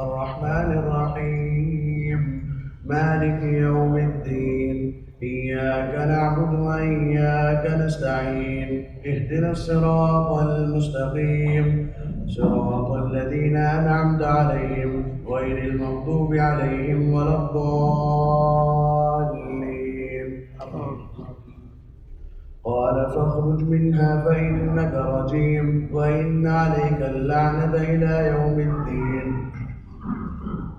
الرحمن الرحيم مالك يوم الدين إياك نعبد وإياك نستعين اهدنا الصراط المستقيم صراط الذين أنعمت عليهم غير المغضوب عليهم ولا الضالين. قال فاخرج منها فإنك رجيم وإن عليك اللعنة إلى يوم الدين.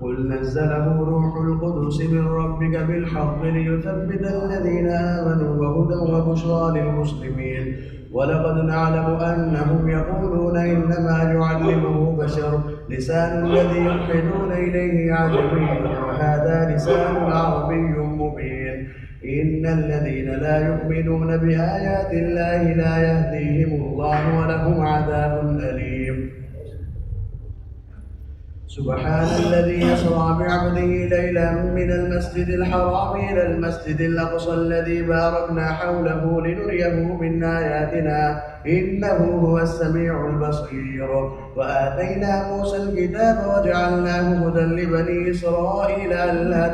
قل نزله روح القدس من ربك بالحق ليثبت الذين آمنوا وهدى وبشرى للمسلمين. ولقد نعلم أنهم يقولون إنما يعلمه بشر لسان الذي يلحدون إليه عجمي وهذا لسان عربي مبين. إن الذين لا يؤمنون بآيات الله لا يهديهم الله ولهم عذاب أليم. سبحان الذي يسرى بعبده ليلا من المسجد الحرام إلى المسجد الأقصى الذي باركنا حوله لنريه من آياتنا إنه هو السميع البصير. وآتينا موسى الكتاب وجعلناه هدى لبني إسرائيل ألا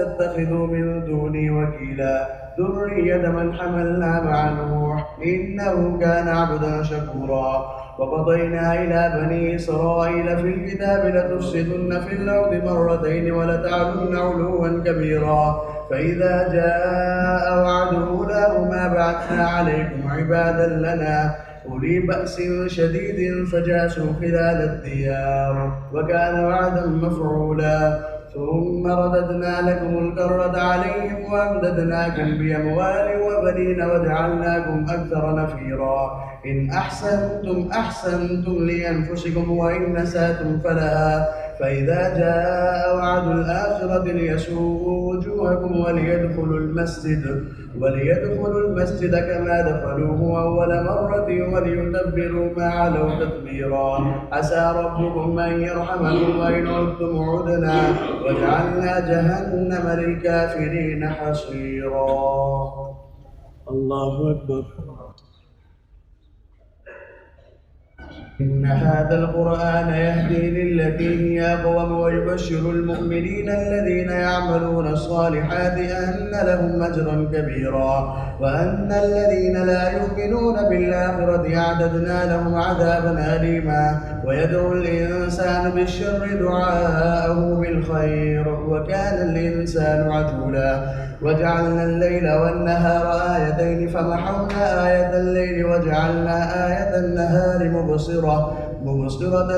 تتخذوا من دوني وكيلا ذرية من حملنا مع نوح إنه كان عبدا شكورا. وقضينا إلى بني إسرائيل في الكتاب لتفسدن في الأرض مرتين ولتعلن علوا كبيرا. فإذا جاء وعد أولاهما بعثنا عليكم عبادا لنا أولي بأس شديد فجاسوا خلال الديار وكان وعدا مفعولا. ثم رددنا لكم الكرة عليهم وأمددناكم بأموال وبنين وجعلناكم أكثر نفيرا. إن أحسنتم لأنفسكم وإن أسأتم فلها. فإذا جاء وعد الآخرة ليسوءوا وجوهكم وليدخلوا المسجد كما دخلوه أول مرة وليتبروا ما علوا تتبيرا. عسى ربكم أن يرحمكم وإن عدتم عدنا وجعلنا جهنم للكافرين حصيرا. الله أكبر. إن هذا القرآن يهدي للتي هي أقوم ويبشر المؤمنين الذين يعملون الصالحات أن لهم أجرا كبيرا وأن الذين لا يؤمنون بالآخرة أعتدنا لهم عذابا أليما. ويدعو الإنسان بالشر دعاءه بالخير وكان الإنسان عجولا. وجعلنا الليل والنهار آيتين فمحونا آية الليل وجعلنا آية النهار مبصرة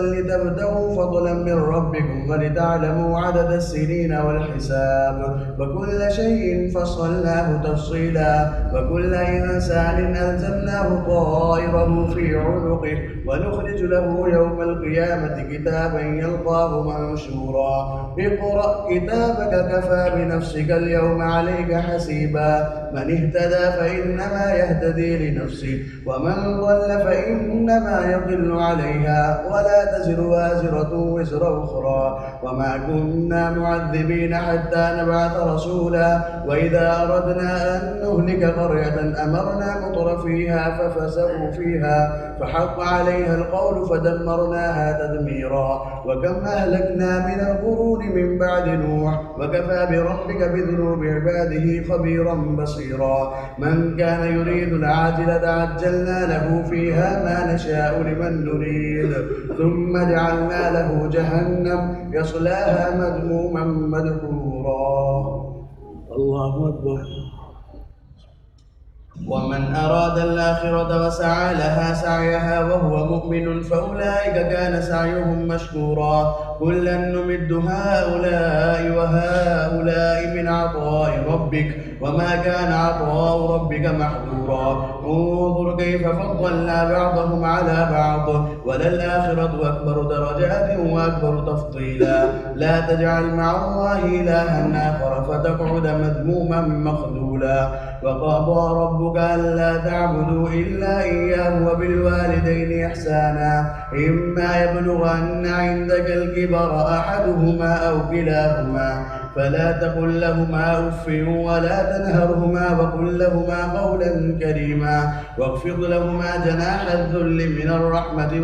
لتبتغوا فضلا من ربكم ولتعلموا عدد السنين والحساب وكل شيء فصلناه تفصيلا. وكل إنسان ألزمناه طائره في عنقه ونخرج له يوم القيامة كتابا يلقاه منشورا. اقرأ كتابك كفى بنفسك اليوم عليك حسيبا. من اهتدى فإنما يهتدي لنفسه ومن ضل فإنما يضل عليها ولا تزر وازرة وزر أخرى وما كنا معذبين حتى نبعث رسولا. وإذا أردنا أن نهلك قرية أمرنا مطر فيها ففسقوا فيها فحق عليها القول فدمرناها تدميرا. وكم أهلكنا من القرون من بعد نوح وكفى بربك بذنوب عباده خبيرا بصيرا. من كان يريد العاجلة عجلنا له فيها ما نشاء لمن نريد ثم جعلنا له جهنم يصلاها مذموما مدحورا. الله أكبر. ومن أراد الآخرة وسعى لها سعيها وهو مؤمن فأولئك كان سعيهم مشكورا. كلا نمد هؤلاء وهؤلاء من عطاء ربك وما كان عطاء ربك محظورا. انظر كيف فضلنا بعضهم على بعض وللآخرة أكبر درجات وأكبر تفضيلا. لا تجعل مع الله إلها آخر فتقعد مذموما مخذولا. وقضى ربك ألا تعبدوا إلا إياه وبالوالدين إحسانا إما يبلغن عندك الكبر أحدهما أو كلاهما فلا تقل لهما أف ولا تنهرهما وقل لهما قولا كريما واخفض لهما جناح الذل من الرحمة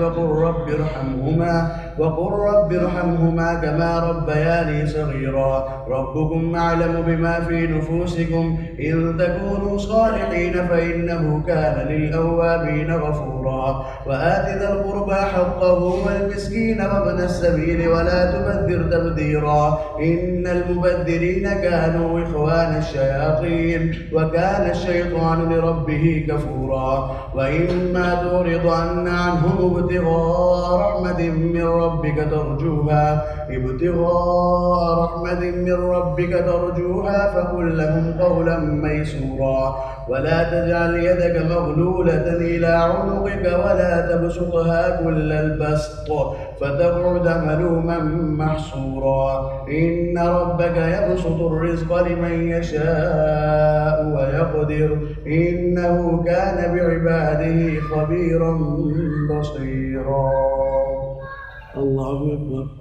وقل رب ارحمهما كما ربياني صغيرا ربكم أعلم بما في نفوسكم إن تكونوا صالحين فإنه كان للأوابين غفورا وآت ذا القربى حقه والمسكين وابن السبيل ولا تبذر تبذيرا إن المبذرين كانوا إخوان الشياطين وكان الشيطان لربه كفورا وإما تعرضن عنهم ابتغاء رحمة من ربك ترجوها فقل لهم قولا ميسورا ولا تجعل يدك مغلولة إلى عنقك ولا تبسطها كل البسط فتقعد ملوما محسورا إن ربك يبسط الرزق لمن يشاء ويقدر إنه كان بعباده خبيرا بصيرا. الله أكبر.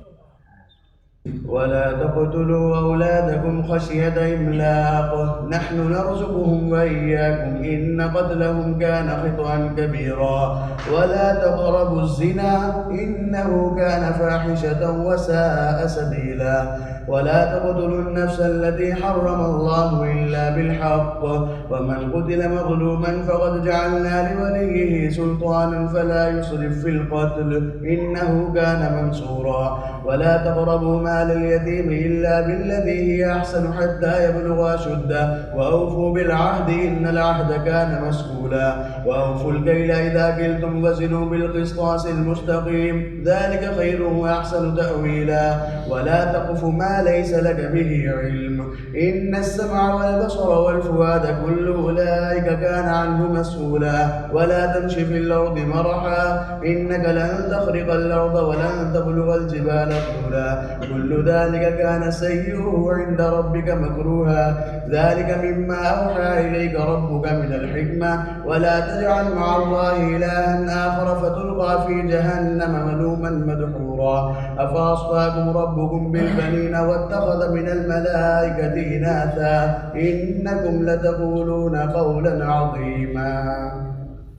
ولا تقتلوا أولادكم خشية إملاق نحن نرزقهم وإياكم إن قتلهم كان خطأ كبيرا ولا تقربوا الزنا إنه كان فاحشة وساء سبيلا ولا تقتلوا النفس التي حرم الله إلا بالحق ومن قتل مظلوما فقد جعلنا لوليه سلطانا فلا يسرف في القتل إنه كان منصورا ولا تقربوا مال اليتيم إلا بالذي هي أحسن حتى يبلغ أشده وأوفوا بالعهد إن العهد كان مسؤولا وأوفوا الكيل إذا كلتم وزنوا بالقسطاس المستقيم ذلك خير وأحسن تأويلا ولا تقف ما ليس لك به علم إن السمع والبصر والفؤاد كل أولئك كان عنه مسؤولا ولا تمش في الأرض مرحا إنك لن تخرق الأرض ولن تبلغ الجبال طولا كل ذلك كان سيئه عند ربك مكروها ذلك مما أوحى إليك ربك من الحكمة ولا تجعل مع الله إلها آخر فتلقى في جهنم ملوما مدحورا أفأصفاكم ربكم بالبنين واتخذ من الملائكة إناثا إنكم لتقولون قولا عظيما.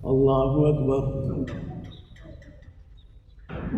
الله أكبر.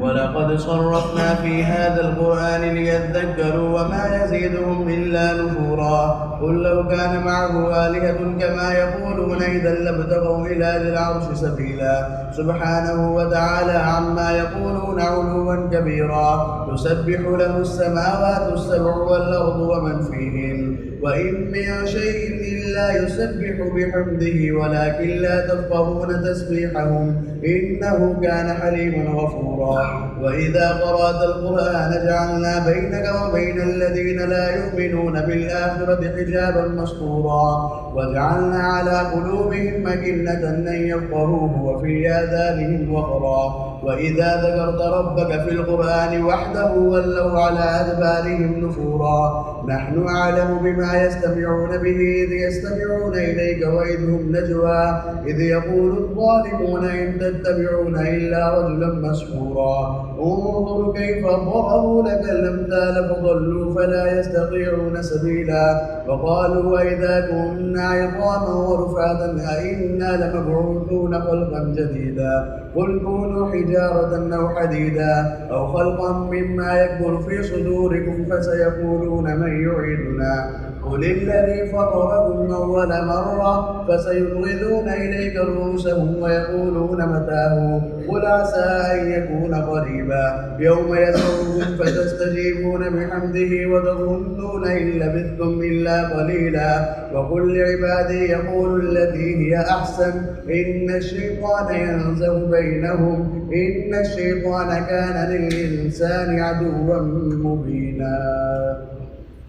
ولقد صرفنا في هذا القرآن ليذكروا وما يزيدهم إلا نفورا قل لو كان معه آلهة كما يقولون إذا لابتغوا إلى ذي العرش سبيلا سبحانه وتعالى عما يقولون علوا كبيرا يسبح له السماوات السبع والأرض ومن فيهن وإن من شيء إلا يسبح بحمده ولكن لا تفقهون تسبيحهم إنه كان حليما غفورا وإذا قرأت القرآن جعلنا بينك وبين الذين لا يؤمنون بالآخرة حجابا مستورا وجعلنا على قلوبهم أكنة أن يفقهوه وفي آذانهم وقرا وإذا ذكرت ربك في القرآن وحده ولوا على أدبارهم نفورا نحن أعلم بما يستمعون به إذ يستمعون إليك وإذ هم نجوى إذ يقول الظالمون إن تتبعون إلا رجلا مسحورا انظر كيف ضربوا لك الأمثال فضلوا فلا يستطيعون سبيلا وقالوا وإذا كنا عظاما ورفاتا أئنا لمبعوثون خلقا جديدا قل كونوا حجارة أو حديدا أو خلقا مما يكبر في صدوركم فسيقولون من يعيدنا قل الذي فطركم أول مرة فسينغضون إليك رؤوسهم ويقولون متاه قل عسى أن يكون قريبا يوم يدعوكم فتستجيبون بحمده وتظنون إن لبثتم إلا قليلا وقل لعبادي يقول التي هي أحسن إن الشيطان ينزغ بينهم إن الشيطان كان للإنسان عدوا مبينا.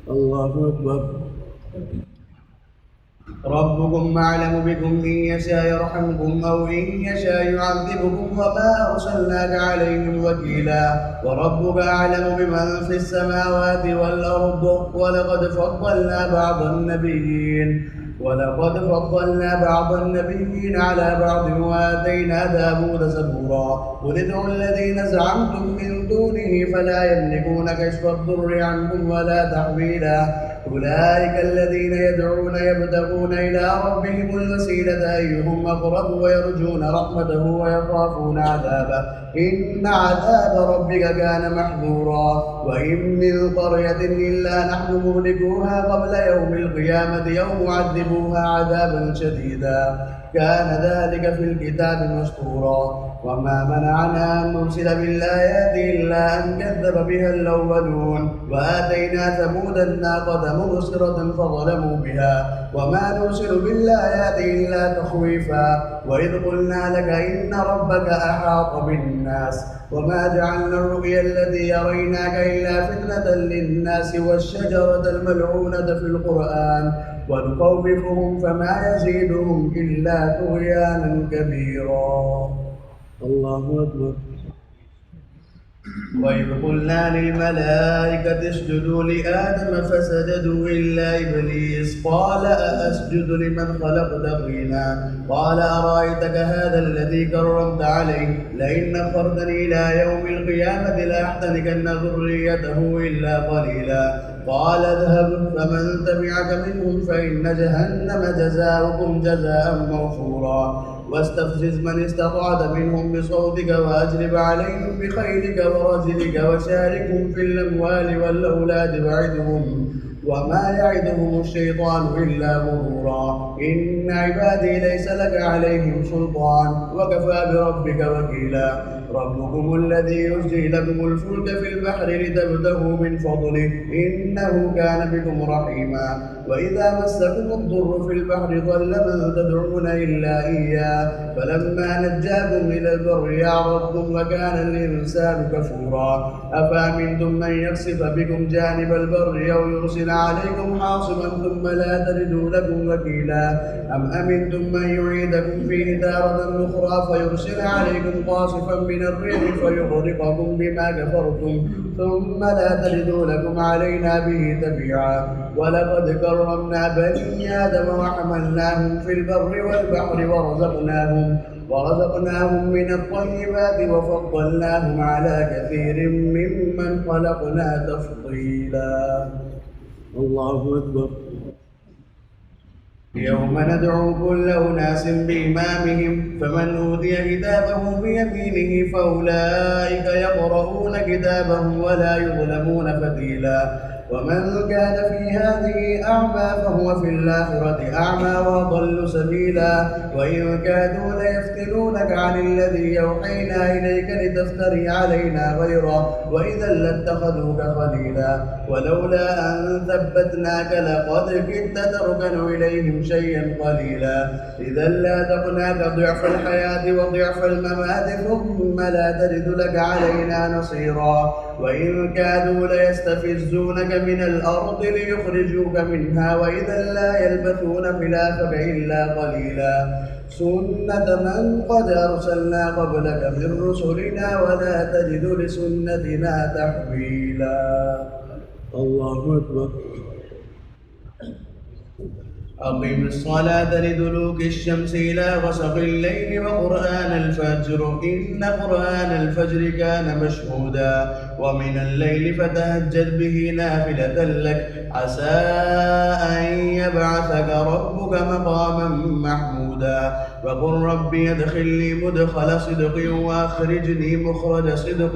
الله أكبر. ربكم أعلم بكم إن يشاء يرحمكم أو إن يشاء يعذبكم وما أرسلناك عليهم وكيلا وربك أعلم بمن في السماوات والأرض ولقد فضلنا بعض النبيين ولقد فضلنا بعض النبيين على بعض وآتينا داود زبورا قل ادعوا الذين زعمتم من دونه فلا يملكون كشف الضر عنكم ولا تحويلا أولئك الذين يدعون يبتغون إلى ربهم الوسيلة أيهم أقرب ويرجون رحمته ويخافون عذابه إن عذاب ربك كان محذورا وإن من قرية إلا نحن مهلكوها قبل يوم القيامة أو معذبوها عذابا شديدا كان ذلك في الكتاب مسطورا وما منعنا أن نرسل بالآيات إلا أن كذب بها الأولون وآتينا ثمود الناقة مبصرة فظلموا بها وما نرسل بالآيات إلا تخويفا وإذ قلنا لك إن ربك أحاط بالناس وما جعلنا الرؤيا التي يريناك إلا فتنة للناس والشجرة الملعونة في القرآن ونخوفهم فما يزيدهم إلا طغيانا كبيرا. الله أكبر. وإذ قلنا للملائكة اسجدوا لآدم فسجدوا إلا إبليس قال أأسجد لمن خلقت طينا قال أرأيتك هذا الذي كرمت عليه لئن أخرتني إلى يوم القيامة لأحتنكن ذريته إلا قليلا قال اذهب فمن تبعك منهم فإن جهنم جزاؤكم جزاء موفورا واستفزز من استطعت منهم بصوتك وأجلب عليهم بخيلك ورجلك وشاركهم في الأموال والأولاد وعدهم وما يعدهم الشيطان إلا غرورا إن عبادي ليس لك عليهم سلطان وكفى بربك وكيلا ربكم الذي يزجي لكم الفلك في البحر لتبتغوا من فضله إنه كان بكم رحيما وإذا مسكم الضر في البحر ضل من تدعون إلا إياه فلما نجاكم إلى البر أعرضتم وكان الإنسان كفورا أفأمنتم من يخسف بكم جانب البر أو يرسل عليكم حاصبا ثم لا تجدوا لكم وكيلا أم أمنتم من يعيدكم فيه تارة أخرى فيرسل عليكم قاصفا من الريح فيغرقكم بما كفرتم ثم لا تجدوا لكم علينا به تبيعا ولقد كرمنا بني آدم وحملناهم في البر والبحر ورزقناهم من الطيبات وفضلناهم على كثير ممن خلقنا تفضيلا. الله أكبر. يوم ندعو كل أناس بإمامهم فمن أوتي كتابه بيمينه فأولئك يقرؤون كتابهم ولا يظلمون فتيلا ومن كان في هذه أعمى فهو في الآخرة أعمى وأضل سبيلا وإن كادوا ليفتنونك عن الذي أوحينا إليك لتفتري علينا غيره وإذا لاتخذوك خليلا ولولا أن ثبتناك لقد كدت تركن إليهم شيئا قليلا إذا لأذقناك ضعف الحياة وضعف الممات ثم لا تجد لك علينا نصيرا وإن كادوا ليستفزونك من الأرض ليخرجوك منها وإذا لا يلبثون خلافك إلا قليلا سنة من قد أرسلنا قبلك من رسلنا ولا تجد لسنتنا تحويلا. الله أكبر. أقم الصلاة لدلوك الشمس إلى غسق الليل وقرآن الفجر إن قرآن الفجر كان مشهودا ومن الليل فتهجد به نافلة لك عسى أن يبعثك ربك مقاما محمودا وقل ربي ادخلني مدخل صدق وأخرجني مخرج صدق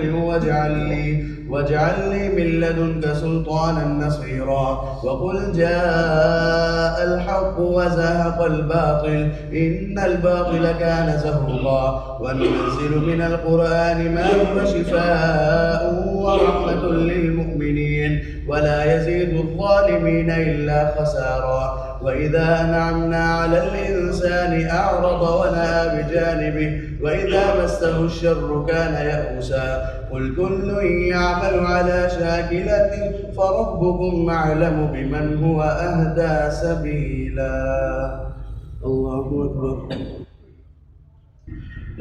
واجعل لي من لدنك سلطانا نصيرا وقل جاء الحق وزهق الباطل إن الباطل كان زهوقا وننزل من القرآن ما هو شفاء ورحمة للمؤمنين ولا يزيد الظالمين إلا خسارا وإذا أنعمنا على الإنسان أعرض ونأى بجانبه وإذا مسه الشر كان يئوسا قل كل يعمل على شاكلته فربكم أعلم بمن هو أهدى سبيلا. الله أكبر.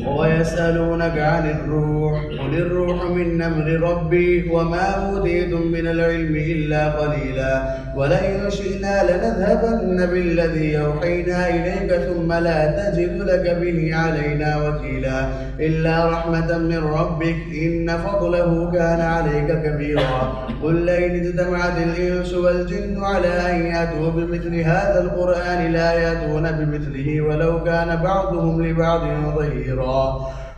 ويسألونك عن الروح قل الروح من أمر ربي وما أوتيتم من العلم إلا قليلا ولئن شئنا لنذهبن بالذي أوحينا إليك ثم لا تجد لك به علينا وكيلا إلا رحمة من ربك إن فضله كان عليك كبيرا قل لئن اجتمعت الإنس والجن على أن يأتوا بمثل هذا القرآن لا يأتون بمثله ولو كان بعضهم لبعض ظهيرا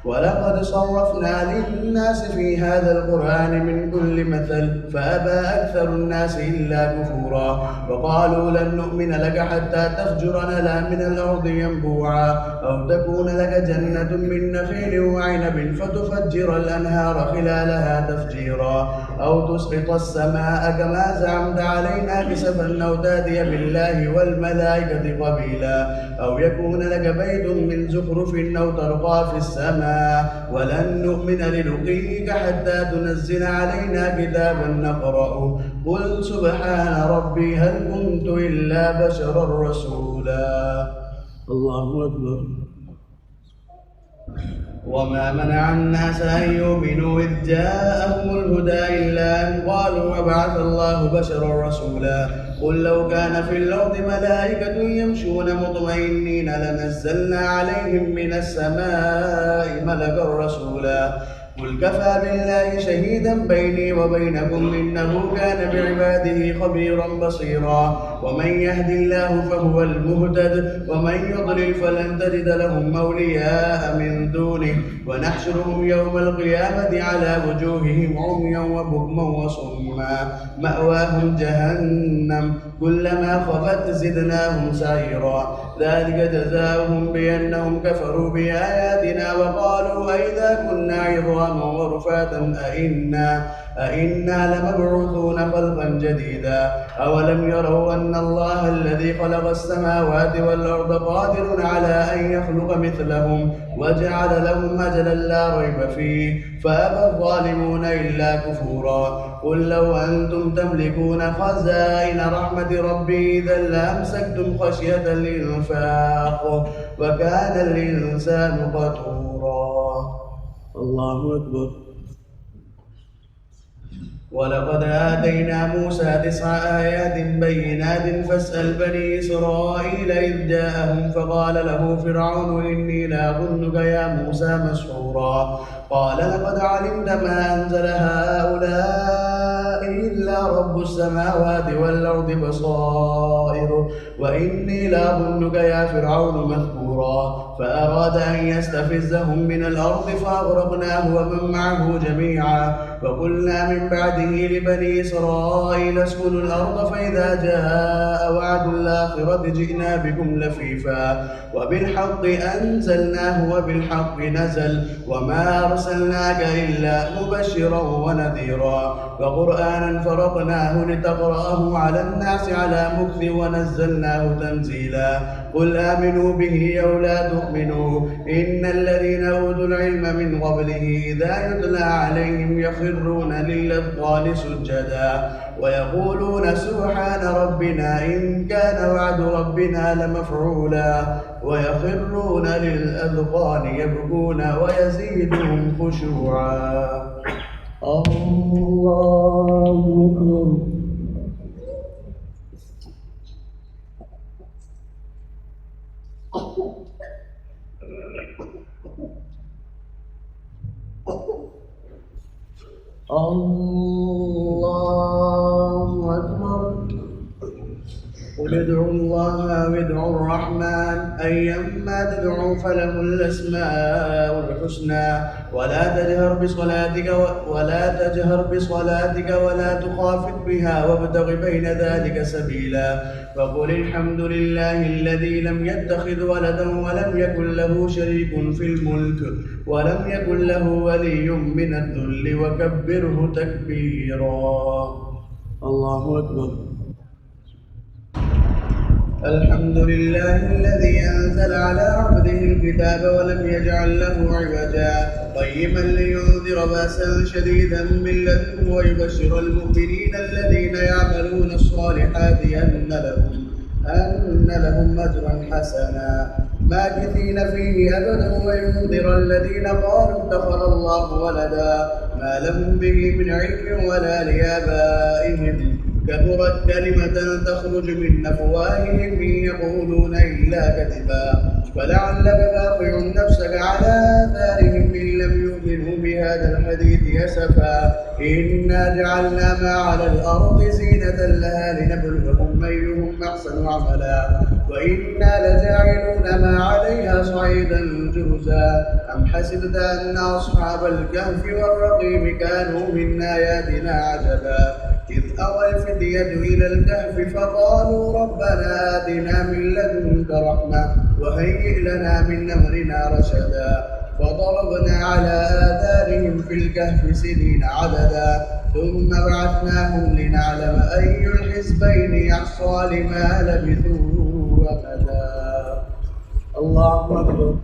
ولقد صرفنا للناس في هذا القرآن من كل مثل فأبى أكثر الناس إلا كفورا وقالوا لن نؤمن لك حتى تفجر لنا من الأرض ينبوعا أو تكون لك جنة من نخيل وعنب فتفجر الأنهار خلالها تفجيرا أو تسقط السماء كما زعمت علينا كسفا أو تأتي بالله والملائكة قبيلا أو يكون لك بيت من زخرف أو ترقى في السماء ولن نؤمن لرقيك حتى تنزل علينا كتابا نقرأه قل سبحان ربي هل كنت إلا بشرا رسولا الله أكبر وما منع الناس أن يؤمنوا إذ جاءهم الهدى إلا أن قالوا وبعث الله بشرا رسولا قل لو كان في الأرض ملائكة يمشون مطمئنين لنزلنا عليهم من السماء ملكا رسولا قل كفى بالله شهيدا بيني وبينكم إنه كان بعباده خبيرا بصيرا ومن يهد الله فهو المهتد ومن يضلل فلن تجد لهم أولياء من دونه ونحشرهم يوم القيامة على وجوههم عميا وبكما وصما مأواهم جهنم كلما خبت زدناهم سعيرا ذلك جزاؤهم بأنهم كفروا بآياتنا وقالوا أئذا كنا عظاما ورفاتا أئنا لمبعوثون خلقا جديدا أولم يروا أن الله الذي خلق السماوات والأرض قادر على أن يخلق مثلهم وجعل لهم أجلا لا ريب فيه فأبى الظالمون إلا كفورا قل لو أنتم تملكون خزائن رحمة ربي إذا لأمسكتم خشية الإنفاق وكان الإنسان قتورا الله أكبر ولقد آتينا موسى 9 آيات بينات فاسأل بني إسرائيل إذ جاءهم فقال له فرعون إني لأظنك يا موسى مسحورا قال لقد علمت ما أنزل هؤلاء إلا رب السماوات والأرض بصائر وإني لأظنك يا فرعون مثبورا فأراد أن يستفزهم من الأرض فأغرقناه ومن معه جميعا وقلنا من بعده لبني إسرائيل اسكنوا الأرض فإذا جاء وعد الآخرة جئنا بكم لفيفا وبالحق أنزلناه وبالحق نزل وما أرسلناك إلا مبشرا ونذيرا وقرآنا فرقناه لتقرأه على الناس على مكث ونزلناه تنزيلا قل آمنوا به أو لا تؤمنوا إن الذين أوتوا العلم من قبله إذا يتلى عليهم يخرون للأذقان سجدا ويقولون سبحان ربنا إن كان وعد ربنا لمفعولا ويخرون للأذقان يبكون ويزيدهم خشوعا الله أكبر الله أكبر قل ادعوا الله أو ادعوا الرحمن أيما تدعوا فله الأسماء الحسنى ولا تجهر بصلاتك ولا تخافت بها وابتغ بين ذلك سبيلا وقل الحمد لله الذي لم يتخذ ولدا ولم يكن له شريك في الملك ولم يكن له ولي من الذل وكبره تكبيرا الله أكبر الحمد لله الذي أنزل على عبده الكتاب ولم يجعل له عوجا قيما لينذر بأسا شديدا من لدنه ويبشر المؤمنين الذين يعملون الصالحات أن لهم أجرا حسنا ماكثين فيه أبدا وينذر الذين قالوا اتخذ الله ولدا ما لهم به من علم ولا لآبائهم كبرت كلمة تخرج من أفواههم إن يقولون إلا كذبا فلعلك باقع نفسك على آثارهم إن لم يؤمنوا بهذا الحديث أسفا إنا جعلنا ما على الأرض زينة لها لنبلوهم أيهم أحسن عملا وإنا لجاعلون ما عليها صعيدا جرزا أم حسبت أن أصحاب الكهف والرقيم كانوا من آياتنا عجبا إذ أوى الفتية إلى الكهف فقالوا ربنا آتنا من لدنك رحمة وهيئ لنا من أمرنا رشدا فضربنا على آذانهم في الكهف سنين عددا ثم بعثناهم لنعلم أي الحزبين يحصى لما لبثوا أمدا. الله أكبر.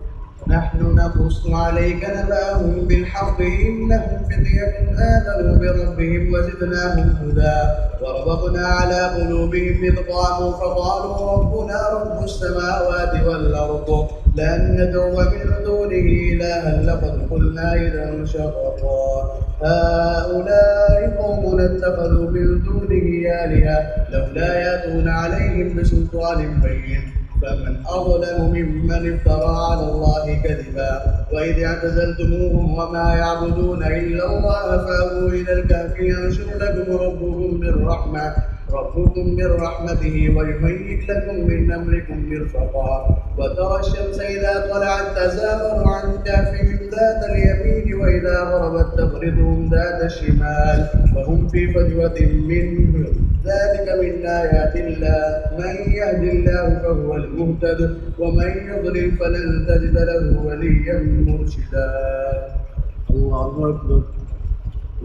نحن نقص عليك نبأهم بالحق إنهم فتية آمنوا بربهم وزدناهم هدى وربطنا على قلوبهم إذ قاموا فقالوا ربنا رب السماوات والأرض لن ندعو من دونه إلها لقد قلنا إذا شططا هؤلاء قوم اتخذوا من دونه آلهة لولا يأتون عليهم بسلطان بين فمن أظلم ممن افترى على الله كذبا وإذ اعتزلتموهم وما يعبدون إلا الله فأووا إلى الكهف ينشر لكم ربكم من رحمته ويهيئ لكم من أمركم مرفقا وترى الشمس إذا طلعت تزاور عن كهفهم ذات اليمين وإذا غربت تقرضهم ذات الشمال وهم في فجوة منه ذلك من آيات الله من يهد الله فهو المهتد ومن يضلل فلن تجد له وليا مرشدا. الله أكبر.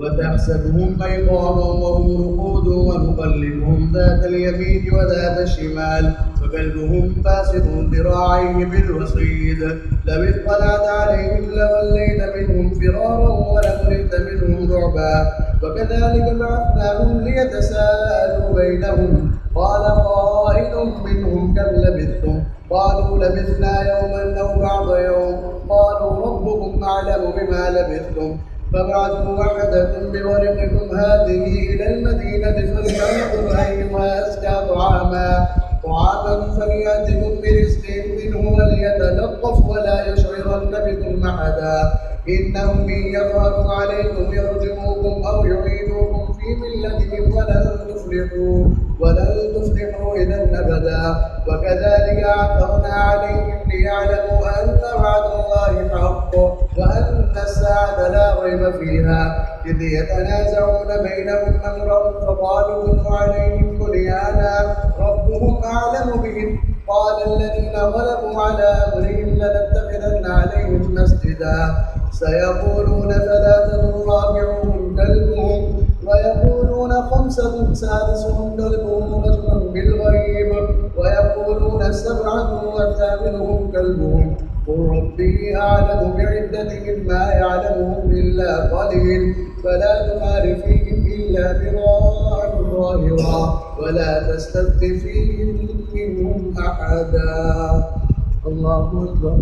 وتحسبهم أيقاظا وهم رقود ونقلبهم ذات اليمين وذات الشمال وكلبهم باسط ذراعيه بالوصيد لو اطلعت عليهم لوليت منهم فرارا ولملئت منهم رعبا وكذلك بعثناهم ليتساءلوا بينهم قال قائل منهم كم لبثتم قالوا لبثنا يوما أو بعض يوم قالوا ربكم أعلم بما لبثتم فابعثوا أحدكم بورقكم هذه إلى المدينة فلينظر أيها أزكى طعاما فليأتكم برزق منه وليتلطف ولا يشعرن بكم أحدا إنهم إن يظهروا عليكم يرجموكم أو يعيدوكم في ملتهم ولن تفلحوا إذا أبدا وكذلك أعثرنا عليهم ليعلموا أن وعد الله حق وأن الساعة لا ريب فيها إذ يتنازعون بينهم أمرهم فقالوا بنوا عليهم بنيانا ربهم أعلم بهم قال الذين غلبوا على أمرهم لنتخذن عليهم مسجدا سيقولون ثلاثة رابعهم كلبهم ويقولون خمسة سادسهم كلبهم رجما بالغيب ويقولون سبعة وثامنهم كلبهم قل ربي أعلم بعدتهم ما يعلمهم إلا قليل فلا تمار فيهم إلا مراء ظاهرا ولا تستفت فيهم منهم أحدا. الله أكبر.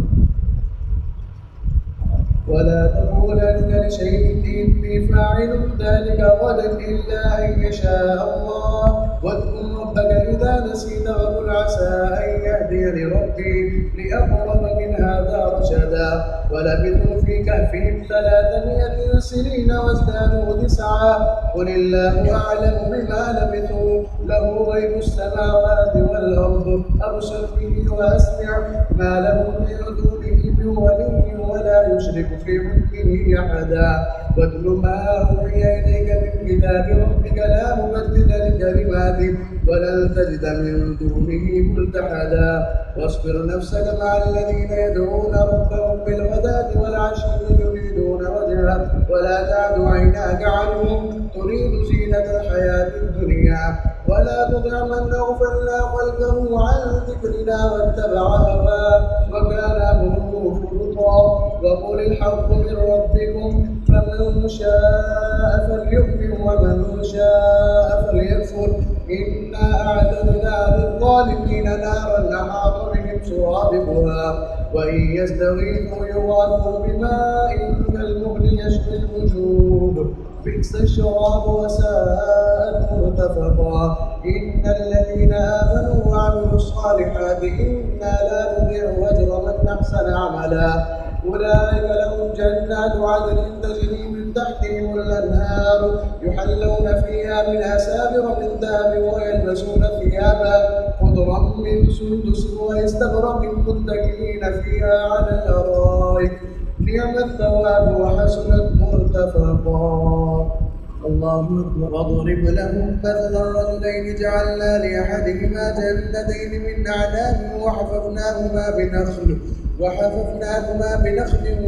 ولا تقولن لشيء إني فاعل ذلك غدا إلا أن يشاء الله واذكر ربك إذا نسيت وقل عسى أن يهديني ربي لأقرب من هذا رشدا ولبثوا في كهفهم 300 سنين وازدادوا 9 قل الله أعلم بما لبثوا له غيب السماوات والأرض أبصر به وأسمع ما له من دونه من ولي ولا يشرك في ملكه أحدا واتل ما أوحي إليك من كتاب ربك لا مبدل لكلماته ولن تجد من دونه ملتحدا واصبر نفسك مع الذين يدعون ربهم بالغداة والعشي يريدون وجهه ولا تعد عيناك عنهم تريد زينة الحياة الدنيا ولا تطع من أغفلنا قلبه عن ذكرنا واتبع هواه وكان أمره فرطا وقل الحق من ربكم فمن شاء فليؤمن ومن شاء فليكفر إنا أعتدنا للظالمين نارا أحاط بهم سرادقها وإن يستغيثوا يغاثوا بماء كالمهل يشوي الوجوه بئس الشراب وساءت مرتفقا إن الذين آمنوا وعملوا الصالحات إنا لا نضيع أجر من أحسن عملا أولئك لهم جنات عدن تجري من تحتهم الأنهار يحلون فيها من أساور من ذهب ويلبسون ثيابا خضرا من سندس واستبرق متكئين فيها على الأرائك نعم الثواب وحسنت مرتفقا. الله أكبر. واضرب لهم مثل الرجلين جعلنا لأحدهما جنتين من أعناب وحففناهما بنخل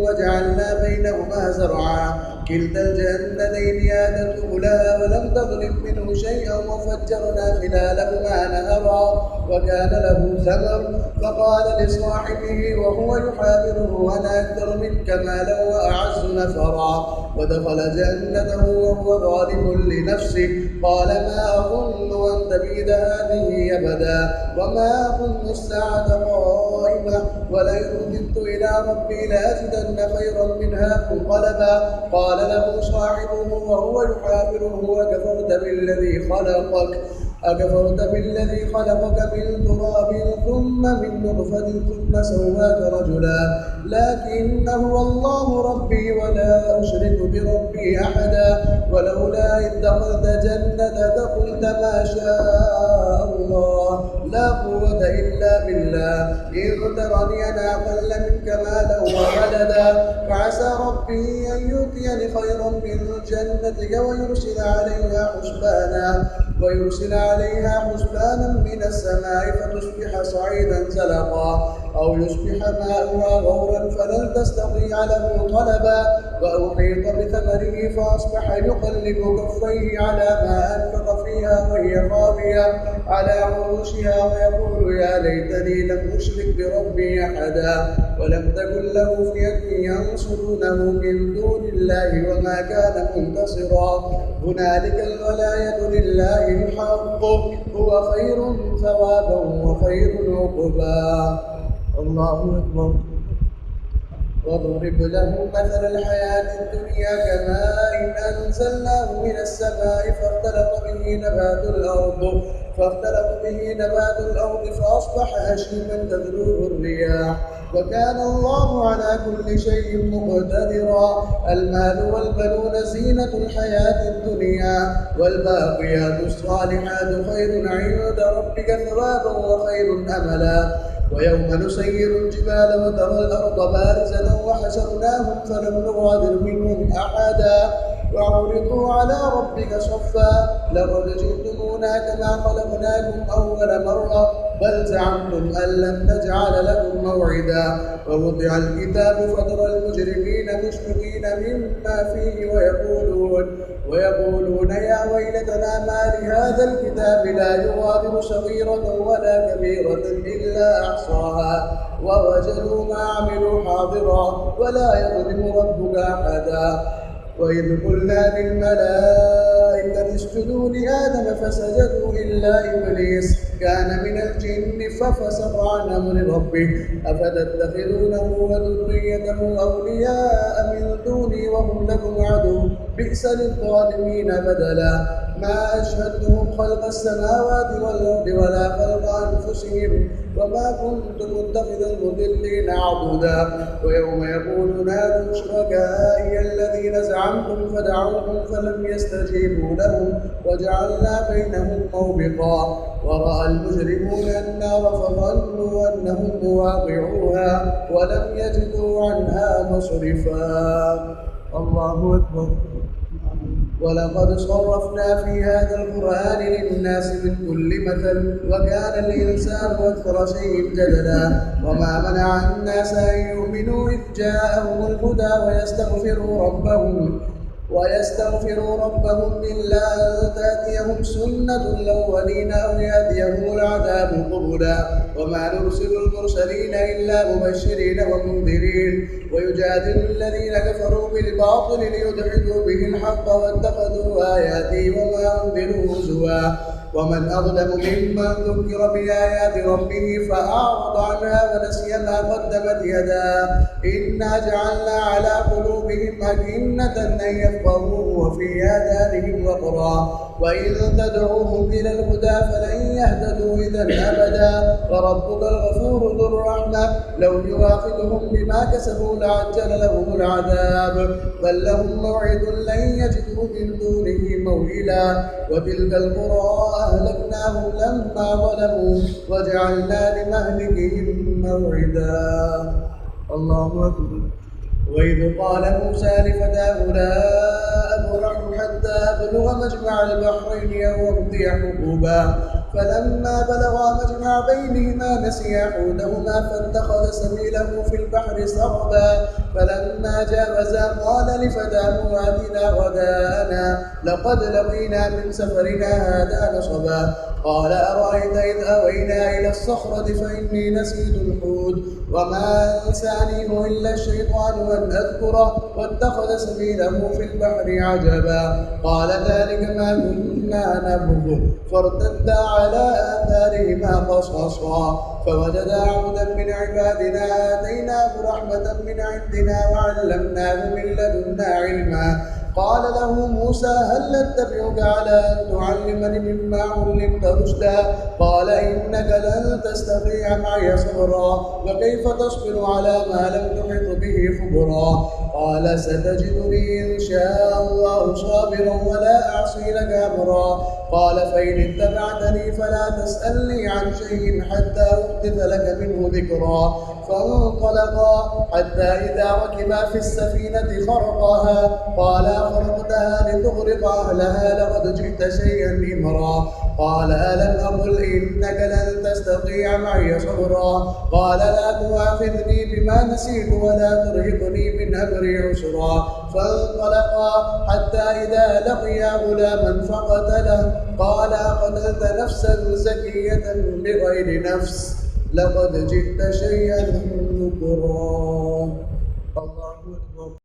وجعلنا بينهما زرعا كلتا الجنتين آتت أكلها ولم تظلم منه شيئا وفجرنا خلالهما نهرا وكان له ثمر فقال لصاحبه وهو يحاوره أنا أكثر منك مالا وأعز نفرا ودخل جنته وهو ظالم لنفسه قال ما أظن أن تبيد هذه أبدا وما أظن الساعة قائمة ولئن رددت إلى ربي لأجدن خيرا منها منقلبا قال له صاحبه وهو يحاوره أكفرت بالذي خلقك من تراب ثم من نطفة ثم سواك رجلا لكن هو الله ربي ولا أشرك بربي أحدا ولولا إذ دخلت جنتك قلت ما شاء الله لا قوة إلا بالله إن ترني أنا أقل منك مالا وولدا فعسى ربي أن يؤتيني خيرا من جنتك ويرسل عليها حسبانا من السماء فتصبح صعيدا زلقا أو يصبح ماؤها غورا فلن تستطيع له طلبا وأحيط بثمره فأصبح يقلب كفيه على ما أنفق فيها وهي خاوية على عروشها ويقول يا ليتني لم أشرك بربي أحدا ولم تكن له فئة ينصرونه من دون الله وما كان منتصرا هنالك الولاية لله الحق هو خير ثوابا وخير عقبا. الله أكبر. واضرب له مثل الحياة الدنيا كماء أنزلناه من السماء فاختلط به نبات الأرض فأصبح هشيما تذروه الرياح وكان الله على كل شيء مقتدرا. المال والبنون زينة الحياة الدنيا والباقيات الصالحات خير عند ربك ثوابا وخير أملا. ويوم نسير الجبال وترى الأرض بارزة وحشرناهم فلم نغادر منهم أحدا وعرضوا على ربك صفا لقد جئتمونا كما خلقناكم أول مرة بل زعمتم أن لن نجعل لكم موعدا ووضع الكتاب فترى المجرمين مشفقين مما فيه ويقولون يا ويلتنا ما لهذا الكتاب لا يغادر صغيرة ولا كبيرة إلا أحصاها ووجدوا ما عملوا حاضرا ولا يظلم ربك أحدا. وإذ قلنا للملائكة اسجدوا لآدم فسجدوا إلا إبليس كان من الجن ففسق عن أمر ربه أفتتخذونه وذريته أولياء من دوني وهم لكم عدو بئس للظالمين بدلا. ما أشهدتهم خلق السماوات والأرض ولا خلق أنفسهم وما كنت متخذ المضلين عضدا. ويوم يقول نادوا شركائي الذين زعمتم فدعوهم فلم يستجيبوا لهم وجعلنا بينهم موبقا ورأى المجرمون النار فظنوا أنهم مواقعوها ولم يجدوا عنها مصرفا. الله أكبر. ولقد صرفنا في هذا القرآن للناس من كل مثل وكان الإنسان أكثر شيء جدلا. وما منع الناس أن يؤمنوا إذ جاءهم الهدى ويستغفروا ربهم إلا أن تأتيهم سنة الأولين أو يأتيهم العذاب قبلا. وما نرسل المرسلين إلا مبشرين ومنذرين ويجادل الذين كفروا بالباطل ليدحضوا به الحق واتخذوا آياتي وما أنذروا هزوا ومن أظلم ممن ذكر بآيات ربه فأعرض عنها ونسي ما قدمت يداه إنا جعلنا على قلوبهم أكنة أن يفقهوه وفي آذانهم وقرا وإن تدعوهم إلى الهدى فلن يهتدوا إذا أبدا وربك الغفور ذو الرحمة لو يواخذهم بما كسبوا لعجل لهم العذاب بل لهم موعد لن يجدوا من دونه موئلا وتلك القرى أهلكناهم لما ظلموا وجعلنا لمهلكهم موعدا. الله أكبر. وإذ قال موسى لفتاه لا أبرح حتى أبلغ مجمع البحرين أو أمضي حقوبا فلما بلغا مجمع بينهما نسيا حوتهما فاتخذ سبيله في البحر سربا فلما جاوزا قال لفتاه آتنا غداءنا لقد لقينا من سفرنا هذا نصبا قال أرأيت إذ أوينا إلى الصخرة فإني نسيت الحوت وما أنسانيه إلا الشيطان أن أذكره واتخذ سبيله في البحر عجبا قال ذلك ما كنا نبغ فارتدا على آثارهما قصصا فوجدا عبدا من عبادنا آتيناه رحمة من عندنا وعلمناه من لدنا علما قال له موسى هل أتبعك على أن تعلمني مما علمت رشدا قال إنك لن تستطيع معي صبرا وكيف تصبر على ما لم تحط به خبرا قال ستجدني إن شاء الله صابرا ولا أعصي لك أمرا قال فإن اتبعتني فلا تسألني عن شيء حتى أحدث لك منه ذكرا فانطلقا حتى إذا ركبا في السفينة خرقها قال أخرقتها لتغرق أهلها لقد جئت شيئا إمرا قال ألم أقل إنك لن تستطيع معي صبرا قال لا تؤاخذني بما نسيت ولا ترهقني من أمري عسرا فانطلقا حتى إذا لقيا غلاما فقتله قال أقتلت نفسا زكية بغير نفس لقد جئت شيئا نكرا. الله أكبر.